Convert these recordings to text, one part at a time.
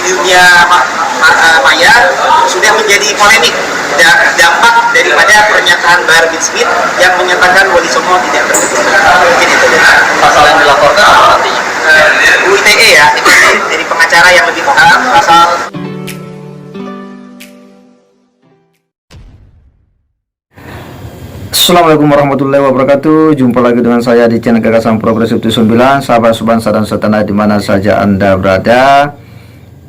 dunia maya sudah menjadi polemik dampak daripada pernyataan Bahar bin Smith yang menyatakan Wali Songo tidak berketurunan. Mungkin itu pasal yang dilaporkan apa nantinya? UITE ya, itu dari pengacara yang lebih paham pasal. Assalamualaikum warahmatullahi wabarakatuh. Jumpa lagi dengan saya di channel Gagasan Progresif 9, sahabat sebangsa dan setanah di mana saja Anda berada.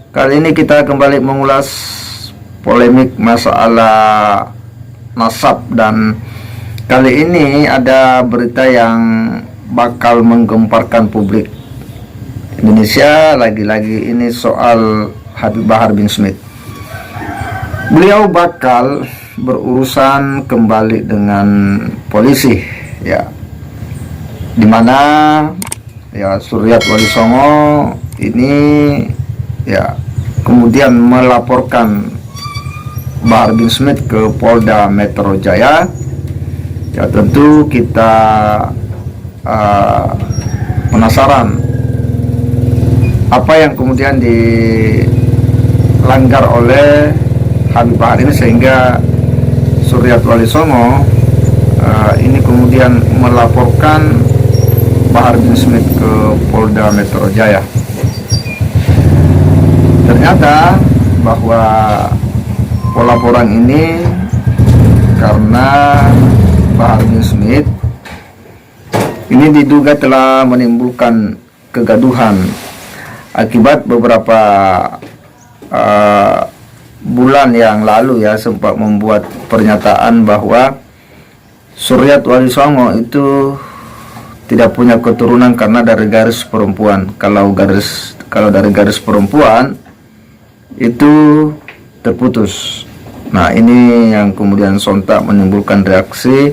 Kali ini kita kembali mengulas polemik masalah nasab, dan kali ini ada berita yang bakal menggemparkan publik Indonesia. Lagi-lagi ini soal Habib Bahar bin Smith. Beliau bakal berurusan kembali dengan polisi, ya, dimana ya Suryat Wali Songo ini ya kemudian melaporkan Bahar bin Smith ke Polda Metro Jaya. Ya tentu kita penasaran apa yang kemudian dilanggar oleh Habib Bahar ini sehingga Suryat Wali Songo ini kemudian melaporkan Bahar bin Smith ke Polda Metro Jaya. Ternyata bahwa pelaporan ini karena Bahar bin Smith ini diduga telah menimbulkan kegaduhan akibat beberapa bulan yang lalu ya sempat membuat pernyataan bahwa Suryat Wali Songo itu tidak punya keturunan karena dari garis perempuan. Kalau dari garis perempuan itu terputus. Nah, ini yang kemudian sontak menimbulkan reaksi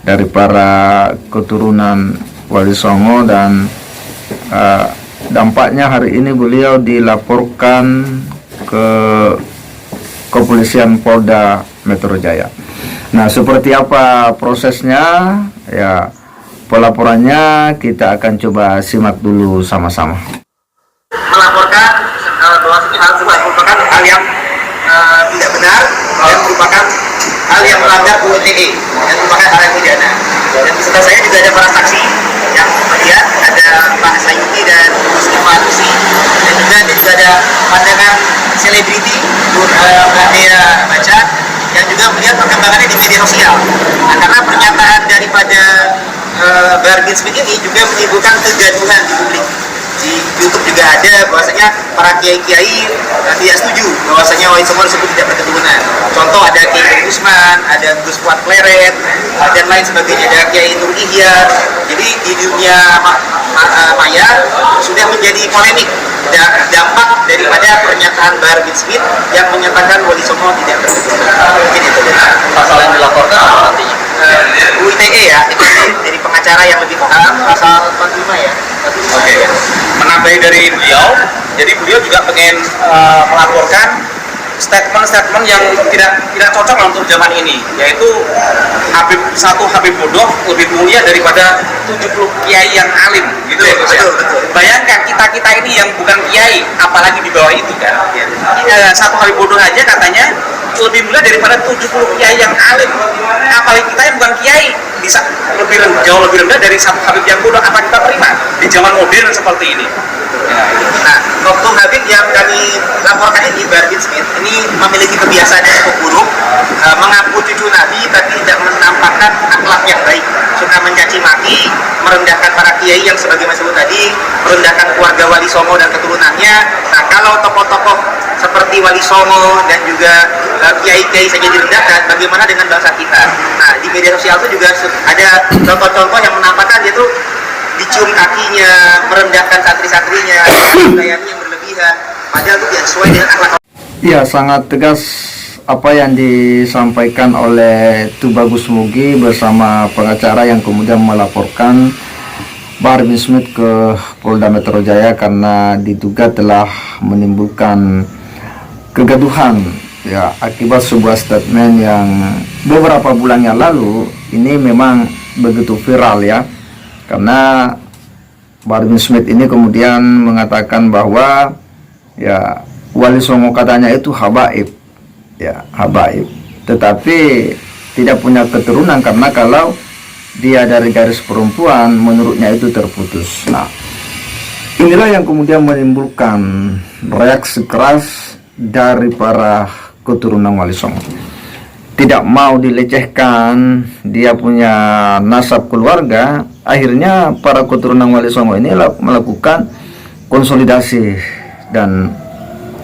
dari para keturunan Wali Songo, dan dampaknya hari ini beliau dilaporkan ke Kepolisian Polda Metro Jaya. Nah, seperti apa prosesnya? Ya, pelaporannya kita akan coba simak dulu sama-sama. Melaporkan bahwasanya hal tersebut merupakan hal yang tidak benar dan merupakan hal yang melanggar UITE dan merupakan hal yang pidana. Dan beserta saya juga ada para saksi yang melihat, ada Pak Sayuti dan Muslimah Lucy, dan juga ada pandangan selebriti Nadia Baca yang juga melihat perkembangannya di media sosial. Nah, karena pernyataan daripada Bahar bin Smith ini juga menimbulkan kegaduhan di publik. Di YouTube juga ada bahwasanya para kiai-kiai tidak setuju bahwasanya Wali Songo tersebut tidak berketurunan. Contoh ada Kiai Usman, ada Gus Fuad Pleret, dan lain sebagainya, ada Kiai Nur Ihyar. Jadi di dunia maya sudah menjadi polemik dampak daripada pernyataan Bahar bin Smith yang menyatakan Wali Songo tidak berketurunan. Mungkin itu Pasal yang dilaporkan apa nantinya? UITE ya, itu dari pengacara yang lebih paham, pasal 45 ya. Oke. Menambahi dari beliau, jadi beliau juga pengen melaporkan statement-statement yang tidak cocok untuk zaman ini, yaitu Habib bodoh lebih mulia daripada 70 kiai yang alim, gitu ya Gus ya. Bayangkan kita ini yang bukan kiai, apalagi di bawah itu kan. Satu Habib bodoh aja katanya lebih mulia daripada 70 kiai yang alim, apalagi kita yang bukan kiai bisa jauh lebih rendah dari satu Habib yang bodoh. Apa kita terima di zaman modern seperti ini? Nah, Dr. Habib yang kami laporkan ini, Bahar bin Smith ini memiliki kebiasaan yang cukup buruk, mengaku cucu Nabi tapi tidak menampakkan akhlak yang baik, suka mencaci maki, merendahkan para kiai yang sebagai disebut tadi, merendahkan keluarga Wali Songo dan keturunannya. Nah, kalau tokoh-tokoh seperti Wali Songo dan juga kiai-kiai saja direndahkan, bagaimana dengan bangsa kita? Nah, di media sosial itu juga ada contoh-contoh yang menampakkan dia tuh dicium kakinya, merendahkan santri-santrinya, gayanya yang berlebihan, padahal itu tidak sesuai dengan akhlak. Ya, sangat tegas apa yang disampaikan oleh Tubagus Mugi bersama pengacara yang kemudian melaporkan Bahar bin Smith ke Polda Metro Jaya karena diduga telah menimbulkan kegaduhan ya akibat sebuah statement yang beberapa bulan yang lalu ini memang begitu viral ya, karena Bahar bin Smith ini kemudian mengatakan bahwa ya Wali Songo katanya itu habaib, ya habaib, tetapi tidak punya keturunan karena kalau dia dari garis perempuan menurutnya itu terputus. Nah, inilah yang kemudian menimbulkan reaksi keras dari para keturunan Wali Songo. Tidak mau dilecehkan dia punya nasab keluarga, akhirnya para keturunan Wali Songo ini melakukan konsolidasi, dan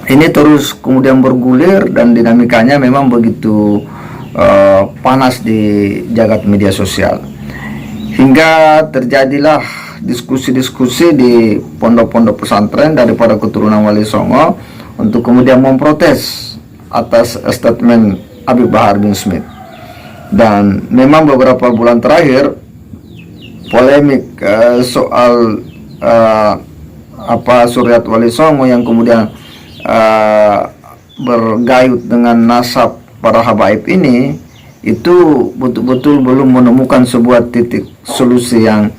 ini terus kemudian bergulir dan dinamikanya memang begitu panas di jagat media sosial, hingga terjadilah diskusi-diskusi di pondok-pondok pesantren daripada keturunan Wali Songo untuk kemudian memprotes atas statement Habib Bahar bin Smith. Dan memang beberapa bulan terakhir polemik soal Suryat Wali Songo yang kemudian bergayut dengan nasab para habaib ini, itu betul-betul belum menemukan sebuah titik solusi yang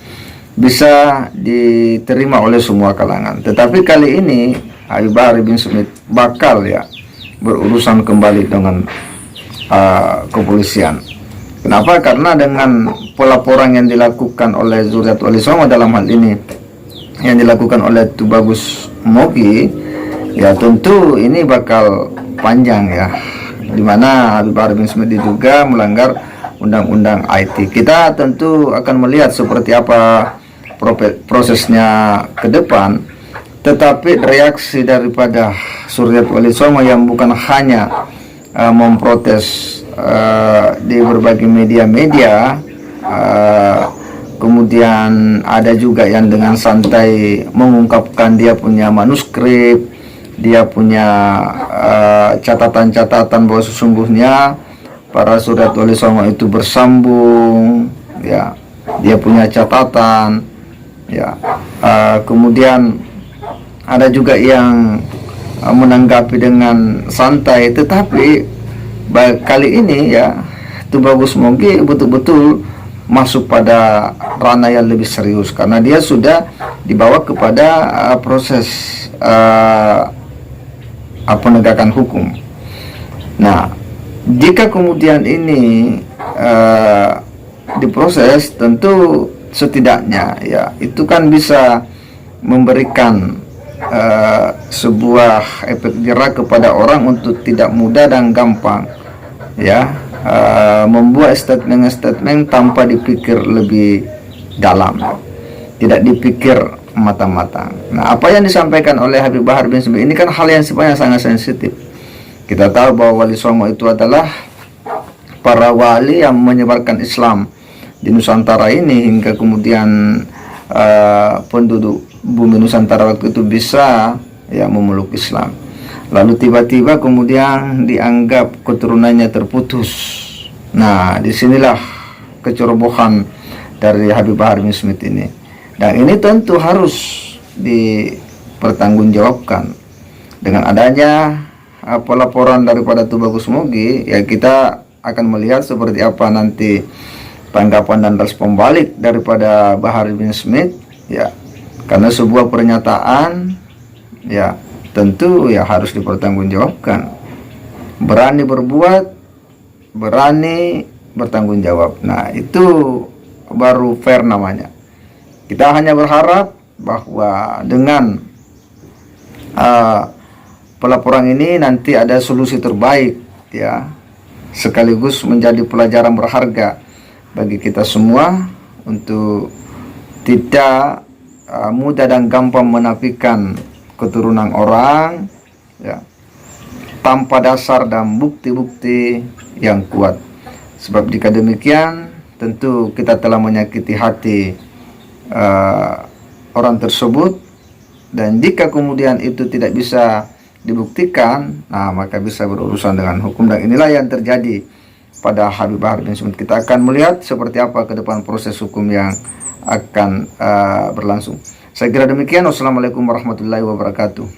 bisa diterima oleh semua kalangan. Tetapi kali ini Habib Bahar bin Smith bakal berurusan kembali dengan kepolisian. Kenapa? Karena dengan pelaporan yang dilakukan oleh Suryat Wali Songo, dalam hal ini yang dilakukan oleh Tubagus Mogi, ya tentu ini bakal panjang dimana Habib Bahar bin Smith diduga melanggar undang-undang IT. Kita tentu akan melihat seperti apa prosesnya ke depan, tetapi reaksi daripada Suryat Wali Songo yang bukan hanya memprotes di berbagai media-media, kemudian ada juga yang dengan santai mengungkapkan dia punya manuskrip, dia punya catatan-catatan bahwa sesungguhnya para Suryat Wali Songo itu bersambung, dia punya catatan, kemudian ada juga yang menanggapi dengan santai. Tetapi kali ini Tubagus Mogi betul-betul masuk pada ranah yang lebih serius, karena dia sudah dibawa kepada proses penegakan hukum. Nah, jika kemudian ini diproses, tentu setidaknya itu kan bisa memberikan sebuah efek jerak kepada orang untuk tidak mudah dan gampang membuat statement tanpa dipikir lebih dalam, tidak dipikir matang-matang. Nah, apa yang disampaikan oleh Habib Bahar bin Smith ini kan hal yang sifatnya sangat sensitif. Kita tahu bahwa Wali Songo itu adalah para wali yang menyebarkan Islam di Nusantara ini, hingga kemudian penduduk bumi Nusantara waktu itu bisa memeluk Islam. Lalu tiba-tiba kemudian dianggap keturunannya terputus. Nah, disinilah kecerobohan dari Habib Bahar bin Smith ini, dan ini tentu harus dipertanggungjawabkan. Dengan adanya pelaporan daripada Tubagus Mogi, kita akan melihat seperti apa nanti tanggapan dan respon balik daripada Bahar bin Smith, karena sebuah pernyataan tentu harus dipertanggungjawabkan. Berani berbuat, berani bertanggung jawab. Nah, itu baru fair namanya. Kita hanya berharap bahwa dengan pelaporan ini nanti ada solusi terbaik, sekaligus menjadi pelajaran berharga bagi kita semua untuk tidak mudah dan gampang menafikan keturunan orang tanpa dasar dan bukti-bukti yang kuat. Sebab jika demikian, tentu kita telah menyakiti hati orang tersebut, dan jika kemudian itu tidak bisa dibuktikan, maka bisa berurusan dengan hukum. Dan inilah yang terjadi pada Habib Bahar bin Smith. Kita akan melihat seperti apa ke depan proses hukum yang akan berlangsung. Saya kira demikian. Wassalamualaikum warahmatullahi wabarakatuh.